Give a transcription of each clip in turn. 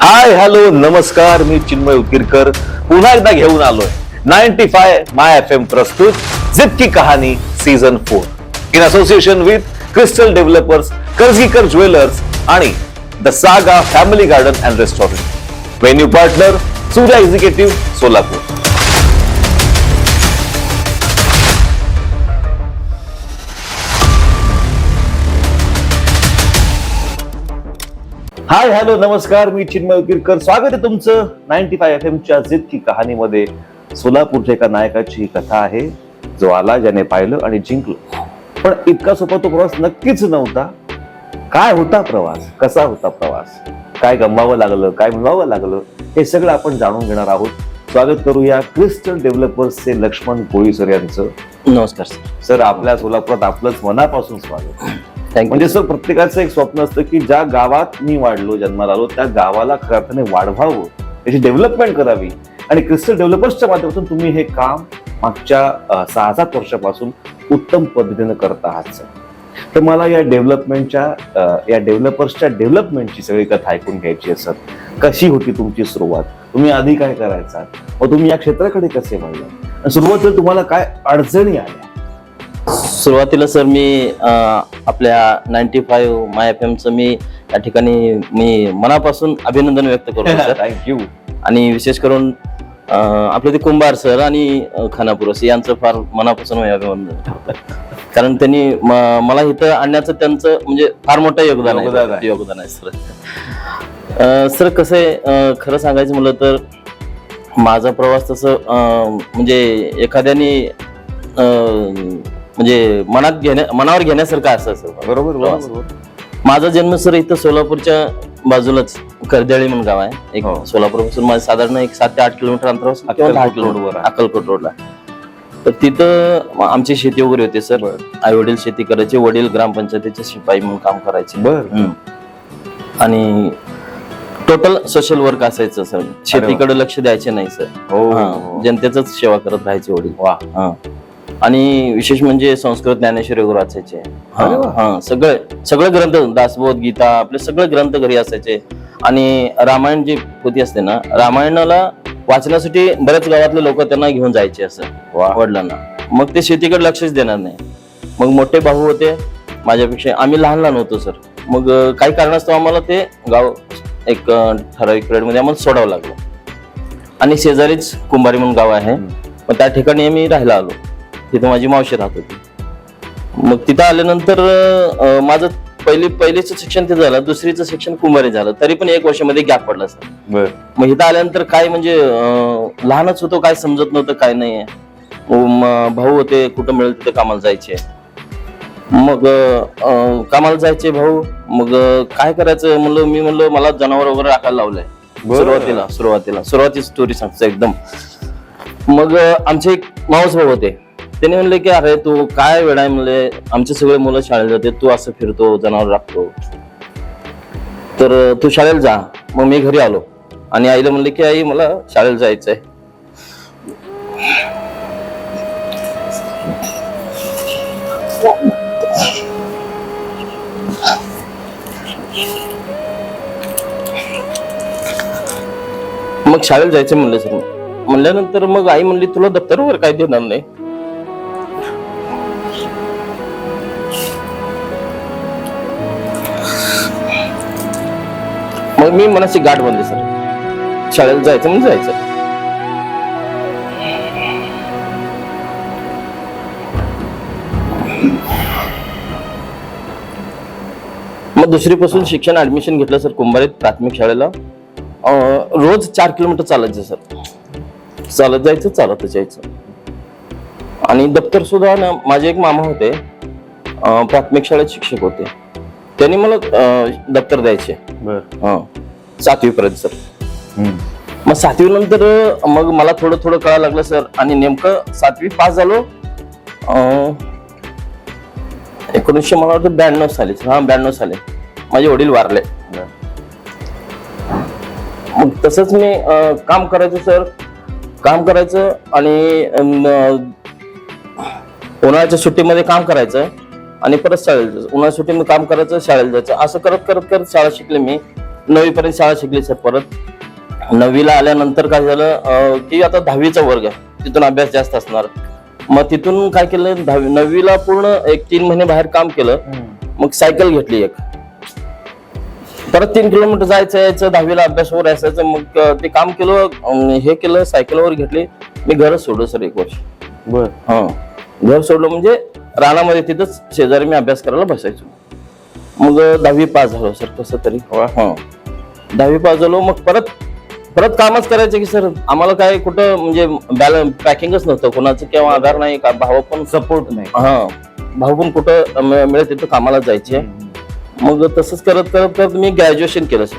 हाय hello नमस्कार, मी चिन्मय उकिरकर पुन्हा एकदा घेऊन आलोय 95 माय FM प्रस्तुत जिद की कहाणी season 4 in association with crystal developers, Karjikar jewellers आणि the saga family garden and restaurant. Venue partner Surya executive Solapur. Hi hello नमस्कार, मी चिन्मय उकिरकर. स्वागत आहे तुमचं 95 FM च्या जिद की कहाणीमध्ये. सोलापूरच्या एका नायकाची ही कथा आहे, जो आला, ज्याने पाहिलं आणि जिंकलो. पण इतका सोपा तो प्रवास नक्कीच नव्हता. काय होता प्रवास, कसा होता प्रवास, काय गमवावं लागलं, काय मिळवावं लागलं, हे सगळं आपण जाणून घेणार आहोत. स्वागत करूया क्रिस्टल डेव्हलपर्सचे लक्ष्मण कोळी सर यांचं. नमस्कार सर, आपल्या सोलापुरात आपलंच मनापासून स्वागत. म्हणजे सर, प्रत्येकाचं एक स्वप्न असतं की ज्या गावात मी वाढलो, जन्माला आलो, त्या गावाला खऱ्या अर्थाने वाढवावं, त्याची डेव्हलपमेंट करावी. आणि क्रिस्टल डेव्हलपर्सच्या माध्यमातून तुम्ही हे काम मागच्या 6-7 वर्षापासून उत्तम पद्धतीने करत आहात सर. तर मला या डेव्हलपर्सच्या डेव्हलपमेंटची सगळी कथा ऐकून घ्यायची आहे सर. कशी होती तुमची सुरुवात, तुम्ही आधी काय करायचा, व तुम्ही या क्षेत्राकडे कसे वळला, सुरुवातीला तुम्हाला काय अडचणी आल्या? सुरुवातीला सर मी आपल्या 95 माय FM मी या ठिकाणी मी मनापासून अभिनंदन व्यक्त करतो सर. थँक्यू. आणि विशेष करून आपले ते कुंभार सर आणि खानापूर यांचं फार मनापासून अभिनंदन, कारण त्यांनी मला इथं आणण्याचं त्यांचं म्हणजे फार मोठं योगदान आहे सर. सर कसं आहे, खरं सांगायचं म्हटलं तर माझा प्रवास तसं म्हणजे एखाद्याने म्हणजे मनावर घेण्यासारखं असं सर. बरोबर. माझा जन्म सर इथं सोलापूरच्या बाजूलाच कर्दळी म्हणून गाव आहे. एक सोलापूर पासून माझं साधारण 7 ते 8 किलोमीटर अंतरावर किंवा 10 किलोमीटर अक्कलकोट रोडला. तर तिथं आमची शेती वगैरे होते सर. आई वडील शेती करायचे, वडील ग्रामपंचायतीचे शिपाई म्हणून काम करायचे. आणि टोटल सोशल वर्क असायचं सर. शेतीकडे लक्ष द्यायचे नाही सर. जनतेच सेवा करत राहायचे वडील. आणि विशेष म्हणजे संस्कृत ज्ञानेश्वरी वगैरे वाचायचे. सगळे ग्रंथ, दासबोध, गीता, आपले सगळे ग्रंथ घरी असायचे. आणि रामायण जी पोथी असते ना, रामायणाला वाचण्यासाठी बऱ्याच गावातले लोक त्यांना घेऊन जायचे असं वडिलांना. मग ते शेतीकडे लक्षच देणार नाही. मग मोठे भाऊ होते माझ्यापेक्षा, आम्ही लहान होतो सर. मग काही कारणास्तव आम्हाला ते गाव एक ठराविक पिरियड मध्ये आम्हाला सोडावं लागलं. आणि शेजारीच कुंभारी म्हणून गाव आहे, मग त्या ठिकाणी आम्ही राहायला आलो. तिथं माझी मावशी राहत होती. मग तिथं आल्यानंतर माझं पहिलेच शिक्षण तिथं झालं, दुसरीचं शिक्षण कुंभारी झालं. तरी पण 1 वर्षामध्ये गॅप पडला सर. मग इथं आल्यानंतर काय म्हणजे लहानच होतो, काय समजत नव्हतं, काय नाही. भाऊ होते, कुठं मिळेल तिथं कामाला जायचे. मग कामाला जायचे भाऊ. मग काय करायचं मी म्हणलं मला जनावर वगैरे राखायला लावलंय. सुरुवातीची स्टोरी सांगतो एकदम. मग आमचे एक मावस भाऊ होते, त्यांनी म्हणले की अरे तू काय वेळ आहे, म्हणले आमचे सगळे मुलं शाळेला जाते, तू असं फिरतो, जनावर राखतो, तर तू शाळेला जा. मग मी घरी आलो आणि आईला म्हणले की आई मला शाळेला जायचंय. मग शाळेला जायचं म्हणलं सर. म्हणल्यानंतर मग आई म्हणली तुला दप्तर वगैरे काय देणार नाही. मग मी मनाची गाठ बांधली सर, शाळेला जायचं म्हणजे जायचं. मग दुसरीपासून शिक्षण ऍडमिशन घेतलं सर कुंभारीत प्राथमिक शाळेला. रोज 4 किलोमीटर चालायचं सर. चालत जायचं, चालतच यायचं. आणि दप्तर सुद्धा ना, माझे एक मामा होते, प्राथमिक शाळेत शिक्षक होते, त्यांनी मला दप्तर द्यायचे 7वी पर्यंत सर. मग 7वी नंतर मग मला थोडं कळायला लागलं सर. आणि नेमकं 7वी पास झालो 1992 साली. 92 साली माझे वडील वारले. मग तसंच मी काम करायचं सर, काम करायचं आणि उन्हाळ्याच्या सुट्टीमध्ये काम करायचं आणि परत शाळेला जायचं. उन्हाळ्याच्या सुट्टीमध्ये काम करायचं, शाळेला जायचं. असं करत शाळा शिकले मी. 9वी पर्यंत शाळा शिकली सर. परत 9वीला आल्यानंतर काय झालं की आता 10वीचा वर्ग आहे, तिथून अभ्यास जास्त असणार. मग तिथून काय केलं, 9वीला पूर्ण 3 महिने बाहेर काम केलं. मग सायकल घेतली एक, परत 3 किलोमीटर जायचं यायचं, 10वीला अभ्यासावर असायचं. मग ते काम केलं, हे केलं, सायकलवर घेतली. मी घरच सोडलं सर 1 वर्ष. बर. हा, घर सोडलं म्हणजे रानामध्ये तिथंच शेजारी मी अभ्यास करायला बसायचो. मग 10वी पास झालो सर कसं तरी. हा, 10वी पास झालो. मग परत कामच करायचं की सर. आम्हाला काय कुठं म्हणजे पॅकिंगच नव्हतं कोणाचं, किंवा आधार नाही, भाऊ पण सपोर्ट नाही. हा, भाऊ पण कुठं मिळत तिथं कामाला जायचे. मग तसंच करत करत करत मी ग्रॅज्युएशन केलं सर.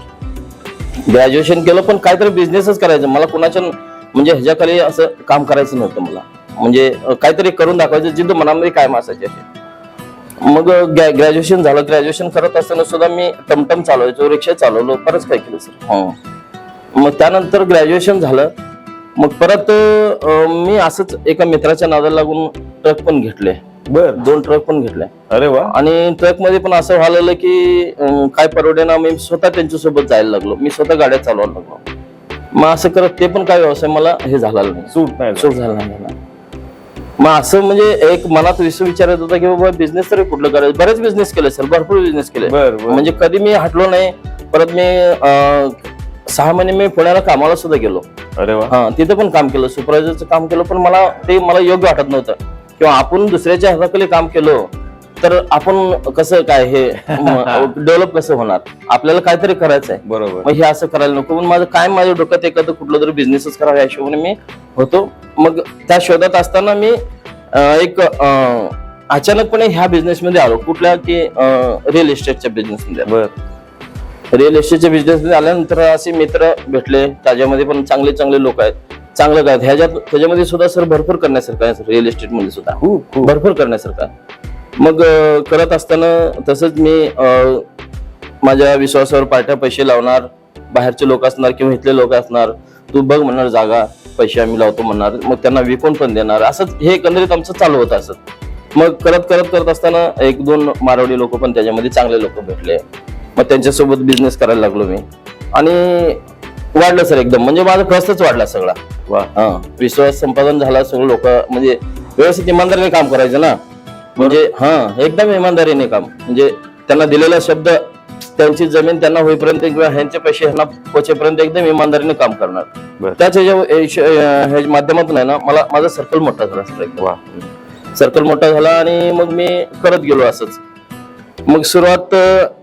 ग्रॅज्युएशन केलं, पण काहीतरी बिझनेसच करायचं. मला कुणाच्या म्हणजे ह्याच्याखाली असं काम करायचं नव्हतं मला. म्हणजे काहीतरी करून दाखवायचं, जिद्द मनामध्ये कायम असायची अशी. मग ग्रॅज्युएशन झालं. ग्रॅज्युएशन करत असताना सुद्धा मी टमटम चालवायचो, रिक्षा चालवलो, बरंच काय केलं सर. मग त्यानंतर ग्रॅज्युएशन झालं. मग परत मी असंच एका मित्राच्या नादाला लागून ट्रक पण घेतले. बर. 2 ट्रक पण घेतले. अरे वा. आणि ट्रक मध्ये पण असं व्हायला की काय परवडेना, मी स्वतः त्यांच्यासोबत जायला लागलो. मी स्वतः गाड्या चालवायला लागलो. मग असं करत ते पण काय व्यवसाय मला हे झाला नाही, सूट झाला नाही. मग असं म्हणजे एक मनात विचार येत होता की बाबा बिझनेस तरी कुठलं करायचं. बरेच बिझनेस केले सर, भरपूर बिझनेस केले. म्हणजे कधी मी हटलो नाही. परत मी 6 महिने मी पुण्याला कामाला सुद्धा गेलो. अरे वा. हा, तिथे पण काम केलं, सुपरवायझरचं काम केलं. पण मला योग्य वाटत नव्हतं, किंवा आपण दुसऱ्याच्या हाताखाली काम केलं तर आपण कसं काय हे डेव्हलप कसं होणार. आपल्याला काहीतरी करायचं आहे. बरोबर. मग हे असं करायला नको. पण माझ्या डोक्यात एखादं कुठलं तरी बिझनेसच करावा या हिशोबाने मी होतो. मग त्या शोधात असताना मी एक अचानकपणे ह्या बिझनेस मध्ये आलो. कुठल्या की रिअल इस्टेटच्या बिझनेस मध्ये. बर. रिअल इस्टेटच्या बिझनेस मध्ये आल्यानंतर असे मित्र भेटले, त्याच्यामध्ये पण चांगले लोक आहेत, चांगलं काय त्याच्यामध्ये सुद्धा सर भरपूर करण्यासारखं आहे. रिअल इस्टेट मध्ये सुद्धा खूप भरपूर करण्यासारखं आहे. मग करत असताना तसंच मी माझ्या विश्वासावर पार्ट्या पैसे लावणार, बाहेरचे लोक असणार किंवा इथले लोक असणार, तू बघ म्हणणार जागा, पैसे आम्ही लावतो म्हणणार. मग त्यांना विकून पण देणार. असंच हे एकंदरीत आमचं चालू होतं. असं मग करत असताना 1-2 मारवाडी लोक पण त्याच्यामध्ये चांगले लोक भेटले. मग त्यांच्यासोबत बिझनेस करायला लागलो मी. आणि वाढलं सर एकदम, म्हणजे माझा ट्रस्टच वाढला सगळा. विश्वास संपादन झाला. सगळं लोक म्हणजे व्यवस्थित इमानदारीने काम करायचं ना. म्हणजे एकदम इमानदारीने काम. म्हणजे त्यांना दिलेला शब्द, त्यांची जमीन त्यांना होईपर्यंत किंवा ह्यांचे पैसे ह्यांना पोचेपर्यंत एकदम इमानदारीने काम करणार. त्याच ह्याच्या माध्यमातून आहे ना माझा सर्कल मोठा झाला सर. सर्कल मोठा झाला आणि मग मी करत गेलो असंच. मग सुरुवात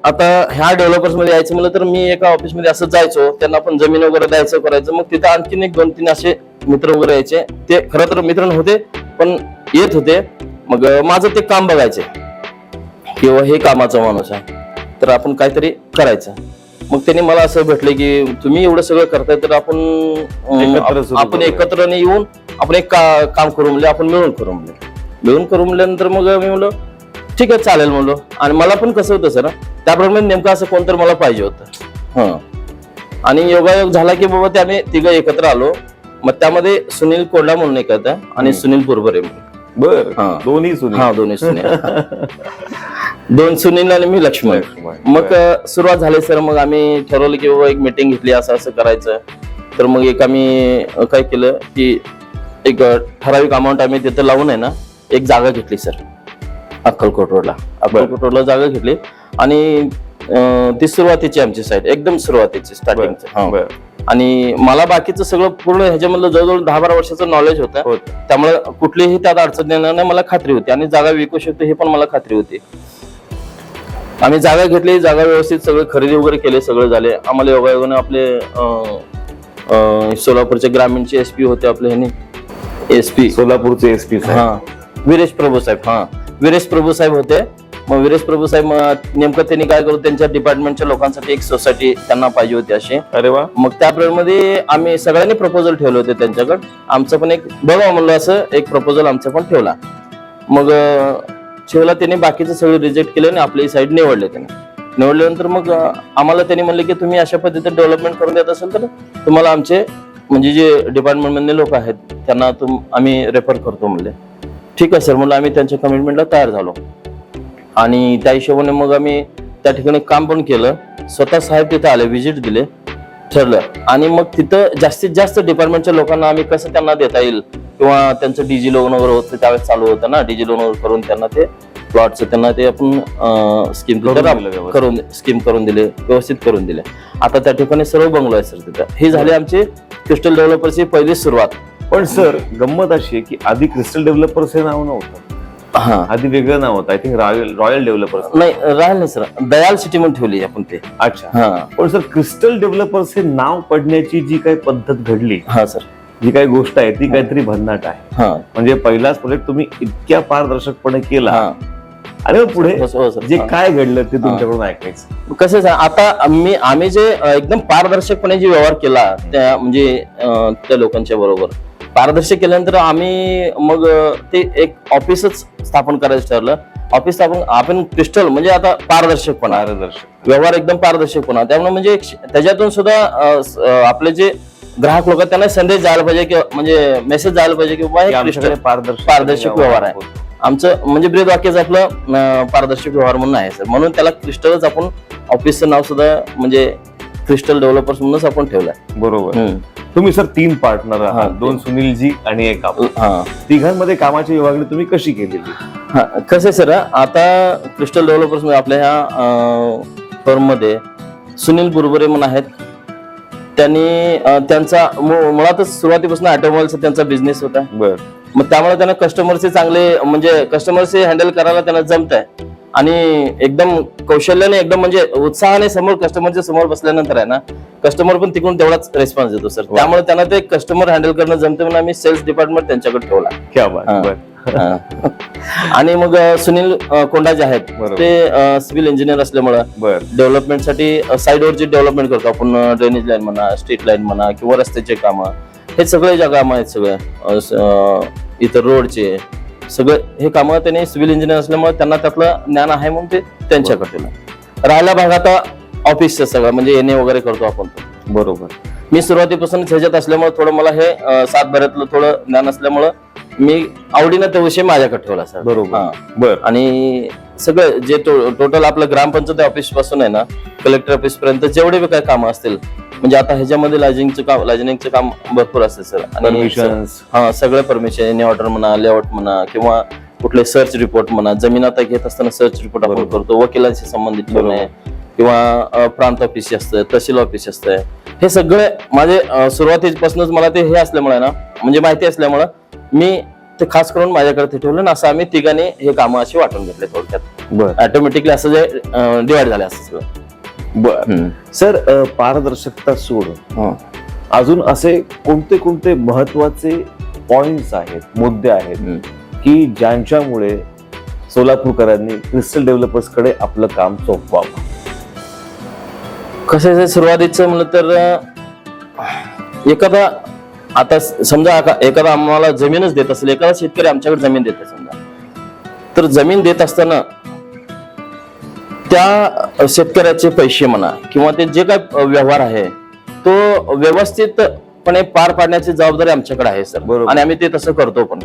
आता ह्या डेव्हलपर्स मध्ये यायचं म्हणलं तर मी एका ऑफिसमध्ये असं जायचो, त्यांना पण जमीन वगैरे द्यायचं करायचं. मग तिथं आणखीन 1-2-3 असे मित्र वगैरे यायचे. ते खरं तर मित्र नव्हते पण येत होते. मग माझं ते काम बघायचे किंवा हे कामाचा माणूस आहे तर आपण काहीतरी करायचं. मग त्यांनी मला असं भेटले की तुम्ही एवढं सगळं करताय तर आपण एकत्र येऊन आपण एक काम करू म्हणले, आपण मिळून करू म्हणल्यानंतर मग मी म्हणलो ठीक आहे चालेल म्हणलो. आणि मला पण कसं होतं सर त्याप्रमाणे नेमकं असं कोणतरी मला पाहिजे होतं. आणि योगायोग झाला की बाबा ते आम्ही 3 एकत्र आलो. मग त्यामध्ये सुनील कोंडा म्हणून एक आहे आणि सुनील पुरबरे. बर. दोन्ही सुनील. 2 सुनील आणि मी लक्ष्मण. मग सुरुवात झाली सर. मग आम्ही ठरवलं की बाबा एक मीटिंग घेतली, असं करायचं. तर मग एक आम्ही काय केलं की एक ठराविक अमाऊंट आम्ही तिथं लावून आहे ना एक जागा घेतली सर. अक्कलकोट रोडला जागा घेतली. आणि ती सुरुवातीची आमची साईट, एकदम सुरुवातीची स्टार्टिंगची. आणि मला बाकीचं सगळं पूर्ण ह्याच्यामधलं जवळजवळ 10-12 वर्षाचं नॉलेज होतं. त्यामुळे कुठलीही त्यात अडचण येणार नाही मला खात्री होती. आणि जागा विकू शकतो हे पण मला खात्री होती. आम्ही जागा घेतली, जागा व्यवस्थित सगळं खरेदी वगैरे केले, सगळं झाले. आम्हाला योगायोगाने आपले सोलापूरचे ग्रामीणचे SP होते आपले ह्यानी SP सोलापूरचे SP वीरेश प्रभू साहेब होते. मग वीरेश प्रभू साहेब नेमकं त्यांनी काय करू त्यांच्या डिपार्टमेंटच्या लोकांसाठी एक सोसायटी त्यांना पाहिजे होती अशी. अरे वा. मग त्या मध्ये आम्ही सगळ्यांनी प्रपोजल ठेवले होते त्यांच्याकडे. आमचं पण एक बघा म्हणलं असं एक प्रपोजल आमचा पण ठेवला. मग त्यांनी बाकीचं सगळं रिजेक्ट केलं आणि आपली साईड निवडले. निवडल्यानंतर मग आम्हाला त्यांनी म्हणले की तुम्ही अशा पद्धतीने डेव्हलपमेंट करून देत असेल तर तुम्हाला आमचे म्हणजे जे डिपार्टमेंट मधले लोक आहेत त्यांना आम्ही रेफर करतो म्हणले. ठीक आहे सर म्हणलं. आम्ही त्यांच्या कमिटमेंटला तयार झालो. आणि त्या हिशोबाने मग आम्ही त्या ठिकाणी काम पण केलं, स्वतः साहेब तिथे आले, व्हिजिट दिले, ठरलं. आणि मग तिथं जास्तीत जास्त डिपार्टमेंटच्या लोकांना आम्ही कसं त्यांना देता येईल, किंवा त्यांचं डीजी लोन वगैरे होतं त्यावेळेस चालू होतं ना, डीजी लोन वगैरे करून त्यांना ते प्लॉटचं त्यांना ते आपण स्कीम करून दिले, व्यवस्थित करून दिले. आता त्या ठिकाणी सर्व बंगलो आहे सर तिथं. ही झाली आमची क्रिस्टल डेव्हलपर्सची पहिली सुरुवात. पण सर गंमत अशी आहे की आधी क्रिस्टल डेव्हलपर्स हे नाव नव्हतं, हा आधी वेगळं नाव होतं, आय थिंक रॉयल डेव्हलपर्स. नाही, राहील नाही सर, दयाल सिटी म्हणून ठेवली आपण ते. अच्छा. हा पण सर क्रिस्टल डेव्हलपर्स हे नाव पडण्याची जी काही पद्धत घडली, हा सर, जी काही गोष्ट आहे ती काहीतरी भन्नाट आहे. हा म्हणजे पहिलाच प्रोजेक्ट तुम्ही इतक्या पारदर्शकपणे केला हा आणि मग पुढे हो सर. जे काय घडलं ते तुमच्याकडून ऐकायचं. कसं आहे आता आम्ही जे एकदम पारदर्शकपणे जे व्यवहार केला त्या म्हणजे त्या लोकांच्या बरोबर पारदर्शक केल्यानंतर आम्ही मग ते एक ऑफिसच स्थापन करायचं ठरलं. ऑफिस स्थापन आपण क्रिस्टल म्हणजे आता पारदर्शकपणा, व्यवहार एकदम पारदर्शकपणा. त्यामुळे म्हणजे त्याच्यातून सुद्धा आपले जे ग्राहक लोक त्यांना संदेश जायला पाहिजे किंवा म्हणजे मेसेज जायला पाहिजे की बाबा हे क्रिस्टल पारदर्शक व्यवहार आहे. आमचं म्हणजे ब्रीद वाक्यच आपलं पारदर्शक व्यवहार म्हणून आहे सर. म्हणून त्याला क्रिस्टलच आपण ऑफिसचं नाव सुद्धा म्हणजे क्रिस्टल डेव्हलपर्स म्हणूनच आपण ठेवलंय. बरोबर. तुम्ही सर 3 पार्टनर आहात, 2 सुनीलजी आणि 1 आपण. तिघांमध्ये कामाची विभागणी तुम्ही कशी केलेली? कसं आहे सर, आता क्रिस्टल डेव्हलपर्स मध्ये आपल्या ह्या फर्म मध्ये सुनील बुरबुरे म्हणून आहेत. त्यांनी त्यांचा मुळातच सुरुवातीपासून ऑटोमोबाईलचा त्यांचा बिझनेस होता. बर. मग त्यामुळे त्यांना कस्टमरचे चांगले म्हणजे कस्टमरचे हँडल करायला त्यांना जमत आहे आणि एकदम कौशल्याने एकदम म्हणजे उत्साहाने समोर कस्टमरच्या समोर बसल्यानंतर आहे ना, कस्टमर पण तिकडून तेवढाच रिस्पॉन्स देतो सर. त्यामुळे त्यांना ते कस्टमर हँडल करणं जमतं म्हणून आम्ही सेल्स डिपार्टमेंट त्यांच्याकडे ठेवला. क्या बात. आणि मग सुनील कोंडा जे आहेत ते सिव्हिल इंजिनियर असल्यामुळे डेव्हलपमेंटसाठी साईडवर जे डेव्हलपमेंट करतो आपण, ड्रेनेज लाईन म्हणा, स्ट्रीट लाईन म्हणा किंवा रस्त्याचे कामं, हे सगळे ज्या कामं आहेत सगळं इतर रोडचे सगळे हे कामं त्यांनी सिव्हिल इंजिनियर असल्यामुळे त्यांना त्यातलं ज्ञान आहे म्हणून ते त्यांच्याकडे ठेवलं. राहिला भाग आता ऑफिसचं सगळं म्हणजे एनए वगैरे करतो आपण. बरोबर. मी सुरुवातीपासूनच ह्याच्यात असल्यामुळे थोडं मला हे सातबाऱ्यातलं थोडं ज्ञान असल्यामुळं मी आवडीनं तो विषय माझ्याकडे ठेवला सर. बरोबर. बर. आणि सगळं जे टोटल आपलं ग्रामपंचायत ऑफिस पासून आहे ना कलेक्टर ऑफिस पर्यंत जेवढे बी काही कामं असतील म्हणजे आता ह्याच्यामध्ये लायझनिंगचं काम भरपूर असते सर. आणि सगळं परमिशन, एनी ऑर्डर म्हणा, लेआउट म्हणा किंवा कुठले सर्च रिपोर्ट म्हणा, जमीन आता घेत असताना सर्च रिपोर्ट आपण करतो, वकिलांशी संबंधित किंवा प्रांत ऑफिस असतं, तहसील ऑफिस असतं, हे सगळे माझे सुरुवातीपासूनच मला ते हे असल्यामुळे ना म्हणजे माहिती असल्यामुळं मी ते खास करून माझ्याकडे ते ठेवलं. असं आम्ही तिघांनी हे कामं अशी वाटून घेतले थोडक्यात. ऑटोमॅटिकली असं जे डिवाइड झाले असं सगळं. बर. सर पारदर्शकता सोडून अजून असे कोणते कोणते महत्वाचे पॉइंट्स आहेत, मुद्दे आहेत की ज्यांच्यामुळे सोलापूरकरांनी क्रिस्टल डेव्हलपर्स कडे आपलं काम सोपवावं? कसं आहे सुरुवातीचं म्हणलं तर एखादा आता समजा एखादा आम्हाला जमीनच देत असेल, एखादा शेतकरी आमच्याकडे जमीन देते समजा, तर जमीन देत असताना त्या शेतकऱ्याचे पैसे म्हणा किंवा ते जे काय व्यवहार आहे तो व्यवस्थितपणे पार पाडण्याची जबाबदारी आमच्याकडे आहे सर. आणि आम्ही ते तसं करतो पण.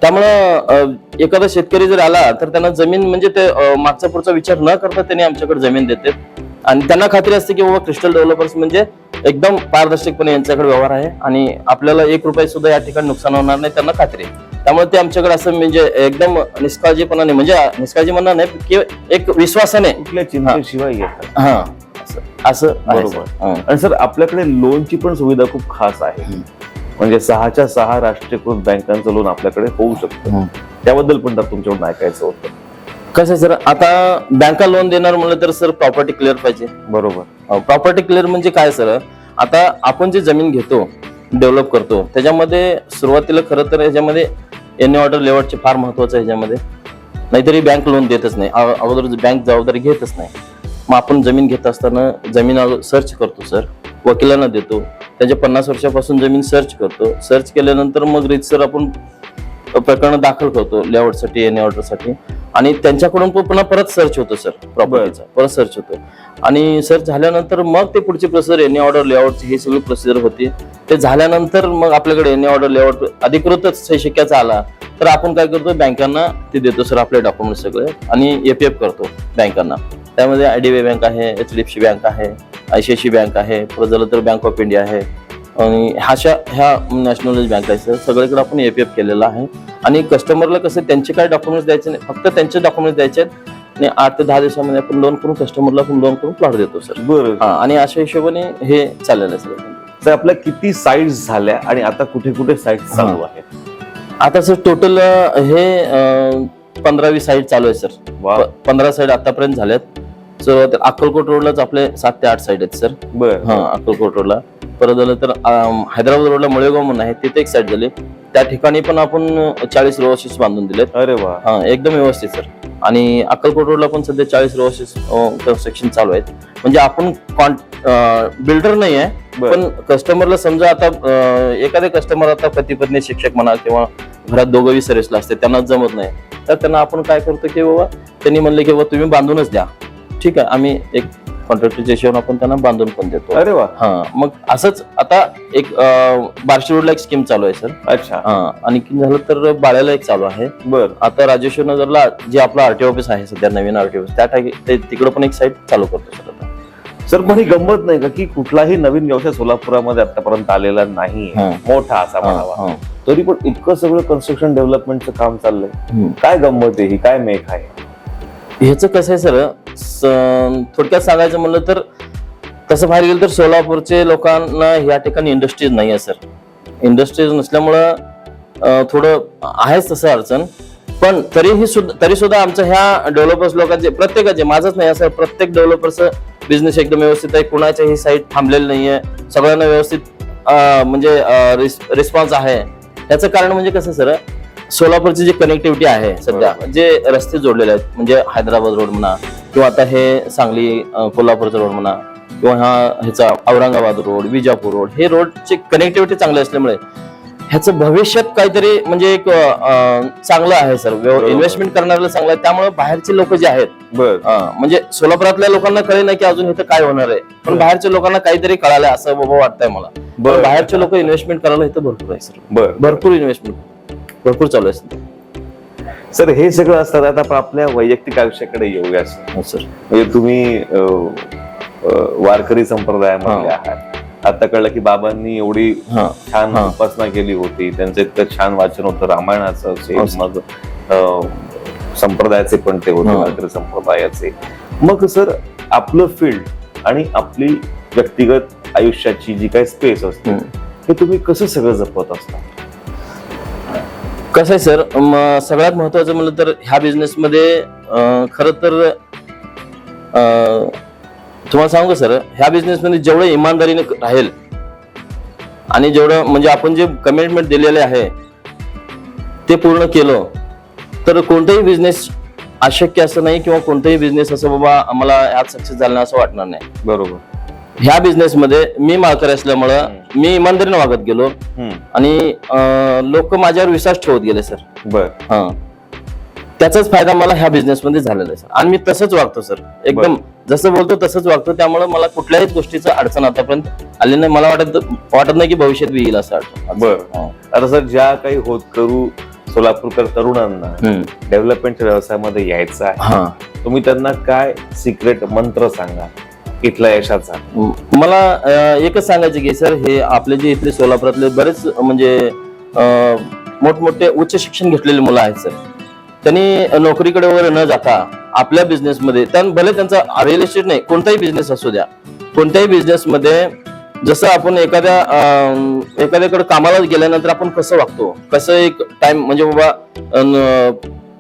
त्यामुळं एखादा शेतकरी जर आला तर त्यांना जमीन म्हणजे ते मागचा पुढचा विचार न करता त्यांनी आमच्याकडे जमीन देते आणि त्यांना खात्री असते की बाबा क्रिस्टल डेव्हलपर्स म्हणजे एकदम पारदर्शकपणे यांच्याकडे व्यवहार आहे आणि आपल्याला 1 रुपया सुद्धा या ठिकाणी नुकसान होणार नाही, त्यांना खात्री आहे. त्यामुळे ते आमच्याकडे असं म्हणजे एकदम निष्काळजीपणाने म्हणजे निष्काळजी म्हणणार नाही की एक विश्वासाने कुठल्या चिंतेशिवाय येतात. हा असं बरोबर. आणि सर आपल्याकडे लोनची पण सुविधा खूप खास आहे. म्हणजे 6च्या 6 राष्ट्रीयकृत बँकांचं लोन आपल्याकडे होऊ शकतं. त्याबद्दल पण तुमच्याकडून ऐकायचं होतं. कसं सर, आता बँका लोन देणार म्हणलं तर सर प्रॉपर्टी क्लिअर पाहिजे. बरोबर. प्रॉपर्टी क्लिअर म्हणजे काय सर, आता आपण जे जमीन घेतो डेव्हलप करतो त्याच्यामध्ये सुरुवातीला खरं तर ह्याच्यामध्ये एनी ऑर्डर लेआउटचे फार महत्वाचं आहे ह्याच्यामध्ये. नाहीतरी बँक लोन देतच नाही, अगोदर बँक जबाबदारी घेतच नाही. मग आपण जमीन घेत असताना जमीन सर्च करतो सर, वकिलांना देतो, त्याच्या 50 वर्षापासून जमीन सर्च करतो. सर्च केल्यानंतर मग रीतसर आपण प्रकरण दाखल करतो लेआउटसाठी, एनी ऑर्डरसाठी आणि त्यांच्याकडून पुन्हा परत सर्च होतो सर, प्रॉपर्टीचा परत सर्च होतो आणि सर्च झाल्यानंतर मग ते पुढची प्रोसिजर एनी ऑर्डर लेआउटची ही सगळी प्रोसिजर होती. ते झाल्यानंतर मग आपल्याकडे एनी ऑर्डर लेआउट अधिकृतच सही शिक्क्याचा आला तर आपण काय करतो बँकांना ते देतो सर आपले डॉक्युमेंट सगळे आणि एपीएफ करतो बँकांना. त्यामध्ये IDBI बँक आहे, HDFC बँक आहे, ICICI बँक आहे, परत झालं तर बँक ऑफ इंडिया आहे आणि ह्या नॅशनलाइज बँक आहे सर. सगळीकडे आपण APF केलेला आहे आणि कस्टमरला कसं त्यांचे काय डॉक्युमेंट्स द्यायचे नाही, फक्त त्यांचे डॉक्युमेंट्स द्यायचे आणि 8 ते 10 दिवसामध्ये आपण लोन करून कस्टमरला आपण लोन करून प्लॉट देतो सर. बरं. आणि अशा हिशोबाने हे चाललेलं आहे सर. तर आपल्या किती साईट्स झाल्या आणि आता कुठे कुठे साईट्स चालू आहेत? आता सर टोटल हे 15-20 साईट चालू आहे सर. वा. 15 साईट आतापर्यंत झाल्यात. सर अक्कलकोट रोडलाच आपले 7 ते 8 साईट आहेत सर. बरं. हा, अक्कलकोट रोडला. परत झालं तर हैदराबाद रोडला मळेगाव म्हणून आहे, तिथे एक साईट झाली. त्या ठिकाणी पण आपण 40 रो हाऊसेस बांधून दिलेत. अरे वा. हा, एकदम व्यवस्थित सर. आणि अक्कलकोट रोडला पण सध्या 40 रो हाऊसेस कन्स्ट्रक्शन चालू आहेत. म्हणजे आपण बिल्डर नाही आहे, पण कस्टमरला समजा आता एखादे कस्टमर आता पती पत्नी शिक्षक म्हणा किंवा घरात दोघंही सर्व्हिसला असते, त्यांना जमत नाही, तर त्यांना आपण काय करतो की बाबा त्यांनी म्हणले की बाबा तुम्ही बांधूनच द्या, ठीक आहे, आम्ही एक कॉन्ट्रॅक्टरच्या हिशोबाने आपण त्यांना बांधून पण देतो. अरे वा. हा, मग असंच आता एक बार्शी रोडला एक स्कीम चालू आहे सर. अच्छा. हा, आणि झालं तर बाळ्याला एक चालू आहे. बरं. आता राजेश्वर नगरला जे आपलं RTO ऑफिस आहे सध्या, नवीन RTO ऑफिस, त्या तिकडे पण एक साईट चालू करतो सर आता. सर पण ही गंमत नाही का की कुठलाही नवीन व्यवसाय सोलापुरामध्ये आतापर्यंत आलेला नाही, मोठा असा म्हणावा, तरी पण इतकं सगळं कन्स्ट्रक्शन डेव्हलपमेंटचं काम चाललंय. काय गंमत आहे ही, काय मेघ आहे? ह्याचं कसं आहे सर, थोडक्यात सांगायचं म्हणलं तर तसं बाहेर गेलं तर सोलापूरचे लोकांना या ठिकाणी इंडस्ट्रीज नाही आहे सर. इंडस्ट्रीज नसल्यामुळं थोडं आहेच तसं अडचण, पण तरी सुद्धा आमचं ह्या डेव्हलपर्स लोकांचे प्रत्येकाचे, माझंच नाही असं, प्रत्येक डेव्हलपर्सचं बिझनेस एकदम व्यवस्थित आहे. कुणाच्याही साईट थांबलेली नाहीये, सगळ्यांना व्यवस्थित म्हणजे रिस्पॉन्स आहे. याचं कारण म्हणजे कसं सर, सोलापूरची जी कनेक्टिव्हिटी आहे सध्या, जे रस्ते जोडलेले आहेत, म्हणजे हैदराबाद रोड म्हणा किंवा आता हे सांगली कोल्हापूरचा रोड म्हणा किंवा ह्याचा औरंगाबाद रोड, विजापूर रोड, हे रोडची कनेक्टिव्हिटी चांगली असल्यामुळे ह्याचं भविष्यात काहीतरी म्हणजे एक चांगलं आहे सर. इन्व्हेस्टमेंट करणाऱ्याला चांगलं आहे. त्यामुळे बाहेरचे लोक जे आहेत, म्हणजे सोलापुरातल्या लोकांना कळे नाही की अजून इथं काय होणार आहे, पण बाहेरच्या लोकांना काहीतरी कळालंय असं बाबा वाटतंय मला. बाहेरचे लोक इन्व्हेस्टमेंट करायला इथं भरपूर आहे सर. भरपूर इन्व्हेस्टमेंट भरपूर चालू आहे सध्या. सर हे सगळं असतात. आता आपण आपल्या वैयक्तिक आयुष्याकडे येऊया सर. म्हणजे तुम्ही वारकरी संप्रदायामध्ये आहात. आता कळलं की बाबांनी एवढी छान उपासना केली होती, त्यांचं इतकं छान वाचन होतं रामायणाचं असेल, मग संप्रदायाचे पण ते होते, वारकरी संप्रदायाचे. मग सर आपलं फील्ड आणि आपली व्यक्तिगत आयुष्याची जी काही स्पेस असते, हे तुम्ही कसं सगळं जपत असता? कसं आहे सर, सगळ्यात महत्वाचं म्हणलं तर ह्या बिझनेसमध्ये खरं तर तुम्हाला सांगू सर, ह्या बिझनेसमध्ये जेवढं इमानदारीने राहील आणि जेवढं म्हणजे आपण जे कमिटमेंट दिलेले आहे ते पूर्ण केलं तर कोणताही बिझनेस अशक्य असं नाही किंवा कोणताही बिझनेस असं बाबा आम्हाला ह्यात सक्सेस झालं नाही असं वाटणार नाही. बरोबर. ह्या बिझनेसमध्ये मी मालकरी असल्यामुळं मी इमानदारीने वागत गेलो आणि लोक माझ्यावर विश्वास ठेवत गेले सर. बर. त्याचाच फायदा मला ह्या बिझनेसमध्ये झालेला आहे सर. आणि मी तसंच वागतो सर, एकदम जसं बोलतो तसंच वागतो. त्यामुळे मला कुठल्याही गोष्टीचं अडचण आतापर्यंत आली नाही. मला वाटत नाही की भविष्यात येईल असं अडचण. बरं. आता सर ज्या काही होतकरू सोलापूरकर तरुणांना डेव्हलपमेंटच्या व्यवसायामध्ये यायचं आहे, तुम्ही त्यांना काय सिक्रेट मंत्र सांगा इथल्या यशाचा? मला एकच सांगायचं की सर, हे आपले जे इथले सोलापुरातले बरेच म्हणजे मोठमोठे उच्च शिक्षण घेतलेले मुलं आहेत सर, त्यांनी नोकरीकडे वगैरे न जाता आपल्या बिझनेसमध्ये भले त्यांचा रिअल इस्टेट नाही, कोणताही बिझनेस असू द्या, कोणत्याही बिझनेसमध्ये जसं आपण एखाद्याकडे कामाला गेल्यानंतर आपण कसं वागतो, कसं एक टाइम म्हणजे बाबा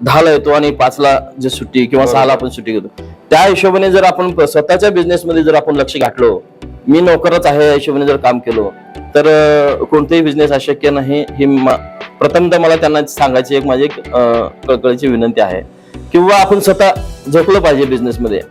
10ला येतो आणि 5ला जे सुट्टी किंवा 6ला आपण सुट्टी घेतो, त्या हिशोबाने जर आपण स्वतःच्या बिझनेसमध्ये जर आपण लक्ष घातलो, मी नोकरच आहे या हिशोबाने जर काम केलो तर कोणतेही बिझनेस अशक्य नाही. ही प्रथमतः मला त्यांना सांगायची एक माझी कळकळीची विनंती आहे. किंवा आपण स्वतः झोकलं पाहिजे बिझनेसमध्ये.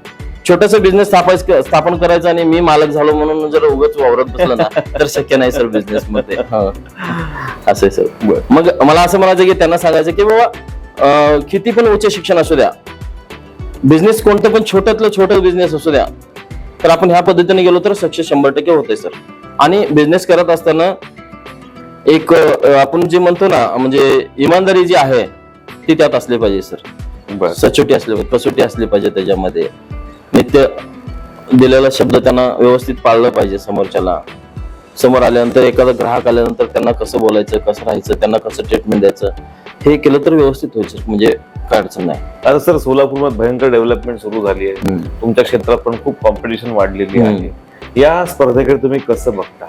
छोटासा बिझनेस स्थापन करायचा आणि मी मालक झालो म्हणून जर उगाच वावरत बसलं ना तर शक्य नाही सर बिझनेस मध्ये. असं आहे सर. मग मला असं म्हणायचं की त्यांना सांगायचं की बाबा किती पण उच्च शिक्षण असू द्या, बिझनेस कोणतं पण छोट्यातलं छोटं बिझनेस असू द्या, तर आपण ह्या पद्धतीने गेलो तर सक्सेस 100% होतंय सर. आणि बिझनेस करत असताना एक आपण जे म्हणतो ना, म्हणजे इमानदारी जी आहे ती त्यात असली पाहिजे सर. सचोटी असली पाहिजे, कसोटी असली पाहिजे त्याच्यामध्ये. नित्य दिलेला शब्द त्यांना व्यवस्थित पाळलं पाहिजे. समोर आल्यानंतर एखादा ग्राहक आल्यानंतर त्यांना कसं बोलायचं, कसं राहायचं, त्यांना कसं ट्रीटमेंट द्यायचं, हे केलं तर व्यवस्थित होईल सर. म्हणजे काय अडचण नाही. आता सर सोलापूरमध्ये भयंकर डेव्हलपमेंट सुरू झाली आहे. तुमच्या क्षेत्रात पण खूप कॉम्पिटिशन वाढलेली आहे. या स्पर्धेकडे तुम्ही कसं बघता?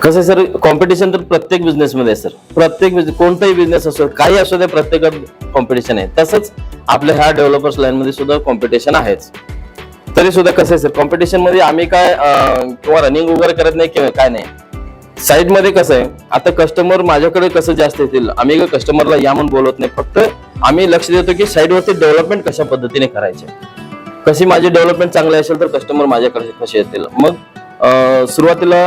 कसं आहे सर, कॉम्पिटिशन तर प्रत्येक बिझनेस मध्ये आहे सर. प्रत्येक कोणताही बिझनेस असो, काही असो, त्या प्रत्येकात कॉम्पिटिशन आहे. तसंच आपल्या ह्या डेव्हलपर्स लाईन मध्ये सुद्धा कॉम्पिटिशन आहेच. तरी सुद्धा कसं आहे सर, कॉम्पिटिशन मध्ये आम्ही काय किंवा रनिंग वगैरे करत नाही किंवा काय नाही. साईड मध्ये कसं आहे, आता कस्टमर माझ्याकडे कसं जास्त येतील, आम्ही काय कस्टमरला या म्हणून बोलत नाही. फक्त आम्ही लक्ष देतो की साईडवरती डेव्हलपमेंट कशा पद्धतीने करायचे, कशी माझी डेव्हलपमेंट चांगली असेल तर कस्टमर माझ्याकडे कसे येतील. मग सुरुवातीला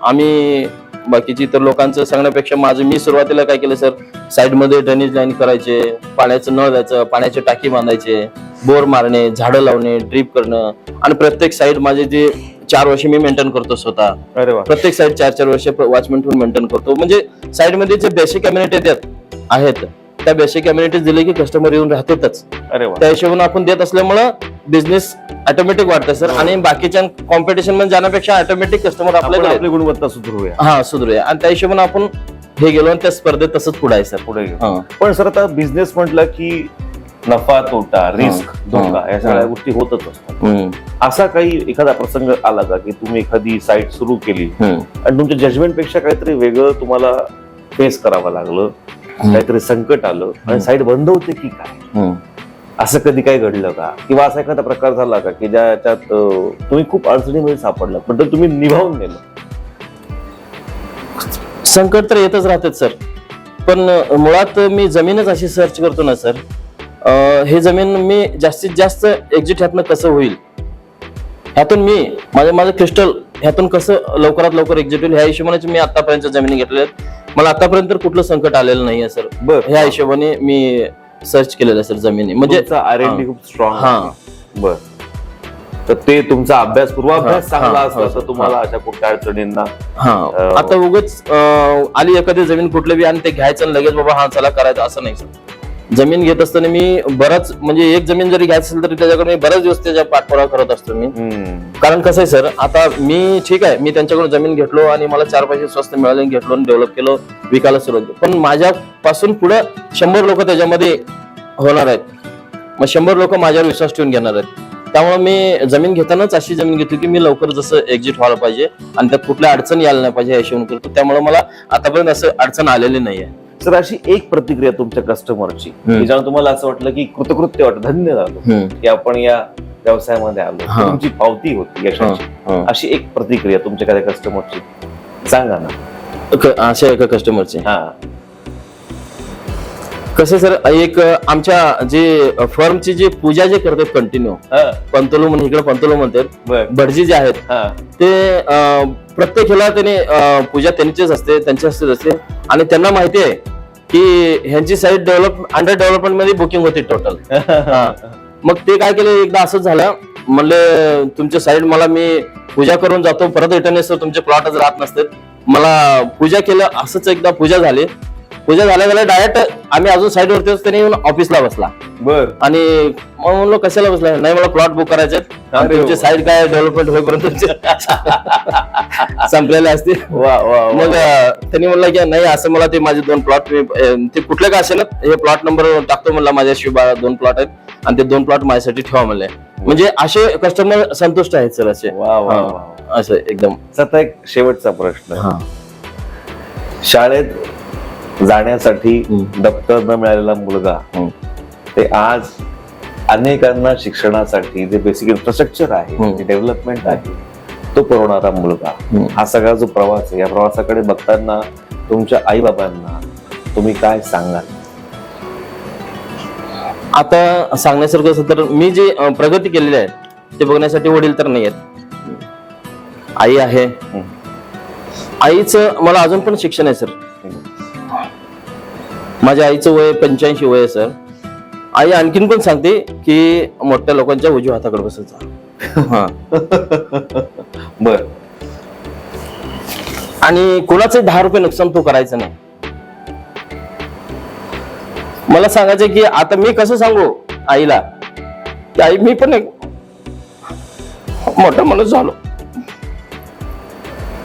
आम्ही बाकीची इतर लोकांचं सांगण्यापेक्षा मी सुरुवातीला काय केलं सर, साईडमध्ये ड्रेनेज लाईन करायचे, पाण्याचं नळ द्यायचं, पाण्याची टाकी बांधायचे, बोर मारणे, झाडं लावणे, ड्रीप करणं. आणि प्रत्येक साईड माझे जे 4 वर्ष मी मेंटेन करतो स्वतः. अरे वा. प्रत्येक साईड 4 वर्ष वॉचमॅन ठेवून मेंटेन करतो. म्हणजे साईड मध्ये जे बेसिक कम्युनिटी आहेत त्या बेसिक कम्युनिटीज दिले की कस्टमर येऊन राहतातच. अरे वा. त्या हिशोबाने आपण देत असल्यामुळं बिझनेस ऑटोमॅटिक वाढतं सर. आणि बाकीच्या कॉम्पिटिशन मध्ये जाण्यापेक्षा ऑटोमॅटिक कस्टमर आपल्याकडे आपली गुणवत्ता सुधारूया. हा सुधारूया. आणि त्या हिशोबाने आपण हे गेलो आणि त्या स्पर्धेत तसंच पुढे आहे सर. पुढे गेलो. पण सर आता बिझनेस म्हटलं की नफा तोटा, रिस्क, धोका या सगळ्या गोष्टी होतच असतात. असा काही एखादा प्रसंग आला का की तुम्ही एखादी साईट सुरू केली आणि तुमच्या जजमेंट पेक्षा काहीतरी वेगळं तुम्हाला फेस करावं लागलं, काहीतरी संकट आलं आणि साईट बंद होते की काय, असं कधी काही घडलं का? किंवा असा एखादा प्रकार झाला का की ज्याच्यात तुम्ही खूप अडचणीमध्ये सापडला पण तुम्ही निभावून नेलं? संकट तर येतच राहतात सर. पण मुळात मी जमीनच अशी सर्च करतो ना सर, हे जमीन मी जास्तीत जास्त एक्झिट ह्यातनं कसं होईल, ह्यातून मी माझं क्रिस्टल ह्यातून कसं लवकरात लवकर एक्झिट होईल, ह्या हिशोबाने मी आतापर्यंत जमिनी घेतलेल्या आहेत. मला आतापर्यंत कुठलं संकट आलेलं नाहीये सर. ह्या हिशोबाने मी सर्च केलेलं सर जमिनी. म्हणजे R&D खूप स्ट्रॉंग. हा बर. तर ते तुमचा पूर्वाभ्यास चांगला असला तर तुम्हाला अशा कुठल्या अडचणींना आता उगाच आली एखादी जमीन कुठली बी आणि ते घ्यायचं आणि लगेच बाबा हा चला करायचं असं नाही सर. जमीन घेत असताना मी बराच म्हणजे एक जमीन जरी घ्यायची असेल तरी त्याच्याकडे मी बरेच दिवस त्याच्या पाठपुरावा करत असतो मी. कारण कसं आहे सर, आता मी ठीक आहे, मी त्यांच्याकडून जमीन घेतलो आणि मला 4 पैसे स्वस्त मिळाले, घेतलो आणि डेव्हलप केलं, विकायला सुरुवात केली. पण माझ्यापासून पुढे 100 लोक त्याच्यामध्ये होणार आहेत. मग 100 लोक माझ्यावर विश्वास ठेवून घेणार आहेत. त्यामुळे मी जमीन घेतानाच अशी जमीन घेतली की मी लवकर जसं एक्झिट व्हायला पाहिजे आणि त्यात कुठल्या अडचण यायला नाही पाहिजे या हिशोबाने करतो. त्यामुळे मला आतापर्यंत असं अडचण आलेली नाहीये. सर अशी एक प्रतिक्रिया तुमच्या कस्टमरची ज्यामुळे तुम्हाला असं वाटलं की कृतकृत्य वाटत, धन्य झालो की आपण या व्यवसायामध्ये आलो, तुमची पावती होती यशाची, अशी एक प्रतिक्रिया तुमच्या काही कस्टमरची सांगा ना. अशा एका कस्टमरची कसं सर, एक आमच्या जे फर्मची जी पूजा जे करतात कंटिन्यू, पंतोलू म्हणून इकडे पंतोलू म्हणतात, भटजी जे आहेत ते प्रत्येक ह्याला त्याने पूजा त्यांचीच असते, त्यांच्या हस्तेच असते. आणि त्यांना माहिती आहे की ह्यांची साईट अंडर डेव्हलपमेंट मध्ये बुकिंग होती टोटल. मग ते काय केलं, एकदा असंच झालं, म्हणले तुमच्या साईड मला मी पूजा करून जातो, परत रिटर्न येतो, तुमचे प्लॉटच राहत नसते. मला पूजा केलं, असंच एकदा पूजा झाली. पूजा झाल्या डायरेक्ट आम्ही अजून साईड वरती त्यांनी येऊन ऑफिसला बसला. बर. आणि मग म्हणलो कशाला बसला, नाही मला प्लॉट बुक करायचे, तुमची साईड काय डेव्हलपमेंट होईपर्यंत संपलेले असतील. मग त्यांनी म्हणलं की नाही असं, मला ते माझे 2 प्लॉट ते कुठले का असेल हे प्लॉट नंबर टाकतो म्हणला, माझ्याशिवाय 2 प्लॉट आहेत आणि ते 2 प्लॉट माझ्यासाठी ठेवा म्हणले. म्हणजे असे कस्टमर संतुष्ट आहेत सर असे. असं एकदम. आता एक शेवटचा प्रश्न, शाळेत जाण्यासाठी दप्तर न मिळालेला मुलगा ते आज अनेकांना शिक्षणासाठी जे बेसिक इन्फ्रास्ट्रक्चर आहे, जे डेव्हलपमेंट आहे, तो पुरवणारा मुलगा, हा सगळा जो प्रवास आहे, या प्रवासाकडे बघताना तुमच्या आई बाबांना तुम्ही काय सांगाल? आता सांगण्यासारखं असं तर मी जे प्रगती केलेली आहे ते बघण्यासाठी वडील तर नाही आहेत, आई आहे. आईचं मला अजून पण शिक्षण आहे सर. माझ्या आईचं वय 85 वय आहे सर. आई आणखीन पण सांगते की मोठ्या लोकांच्या उजव्या हाताकडे बसायचा. बर. आणि कोणाचे 10 रुपये नुकसान तो करायचं नाही. मला सांगायचं की आता मी कसं सांगू आईला की आई मी पण एक मोठा माणूस झालो.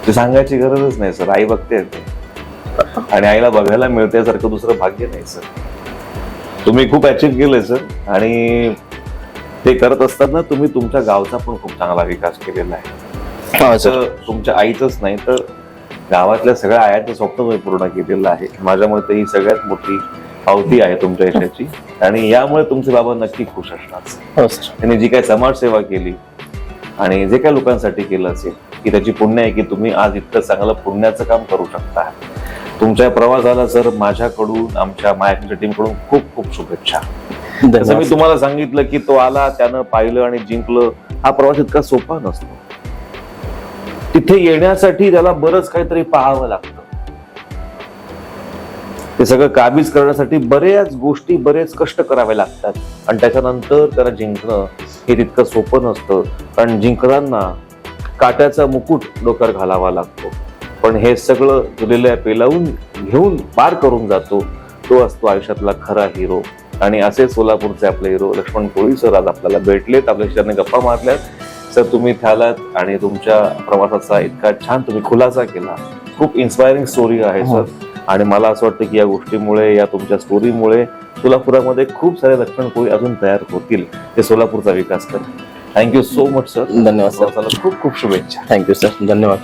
ते सांगायची गरजच नाही सर, आई बघते आणि आईला बघायला मिळते सारखं दुसरं भाग्य नाही सर. तुम्ही खूप अचीव्ह केलंय सर आणि ते करत असताना तुम्ही तुमच्या गावचा पण खूप चांगला विकास केलेला आहे. असं तुमच्या आईचंच नाही तर गावातल्या सगळ्या आयाचं स्वप्न तुम्ही पूर्ण केलेलं आहे. माझ्या मते ही सगळ्यात मोठी पावती आहे तुमच्या यशाची आणि यामुळे तुमचे बाबा नक्की खुश असणार. त्यांनी जी काही समाजसेवा केली आणि जे काही लोकांसाठी केलं असेल की त्याची पुण्य आहे की तुम्ही आज इतकं चांगलं पुण्याचं काम करू शकता. तुमच्या प्रवासाला सर माझ्याकडून आमच्या मायाच्या टीमकडून खूप खूप शुभेच्छा. जसं मी तुम्हाला सांगितलं की तो आला, त्यानं पाहिलं आणि जिंकलं. हा प्रवास इतका सोपा नसतो. तिथे येण्यासाठी त्याला बरंच काहीतरी पाहावं लागतं. ते सगळं काबीज करण्यासाठी बऱ्याच गोष्टी, बरेच कष्ट करावे लागतात आणि त्याच्यानंतर त्याला जिंकणं हे तितकं सोपं नसतं. कारण जिंकताना काट्याचा मुकुट डोक्यावर घालावा लागतो. पण हे सगळं दिलेल्या पेलावून घेऊन पार करून जातो तो असतो आयुष्यातला खरा हिरो. आणि असे सोलापूरचे आपले हिरो लक्ष्मण कोळी सर आज आपल्याला भेटलेत, आपल्या शेजारने गप्पा मारल्यात. सर तुम्ही इथे आलात आणि तुमच्या प्रवासाचा इतका छान तुम्ही खुलासा केला. खूप इन्स्पायरिंग स्टोरी आहे सर आणि मला असं वाटतं की या गोष्टीमुळे, या तुमच्या स्टोरीमुळे सोलापुरामध्ये खूप सारे लक्ष्मण कोळी अजून तयार होतील, ते सोलापूरचा विकास करतील. Thank you so much sir. धन्यवाद सर. खूप खूप शुभेच्छा. Thank you sir. धन्यवाद.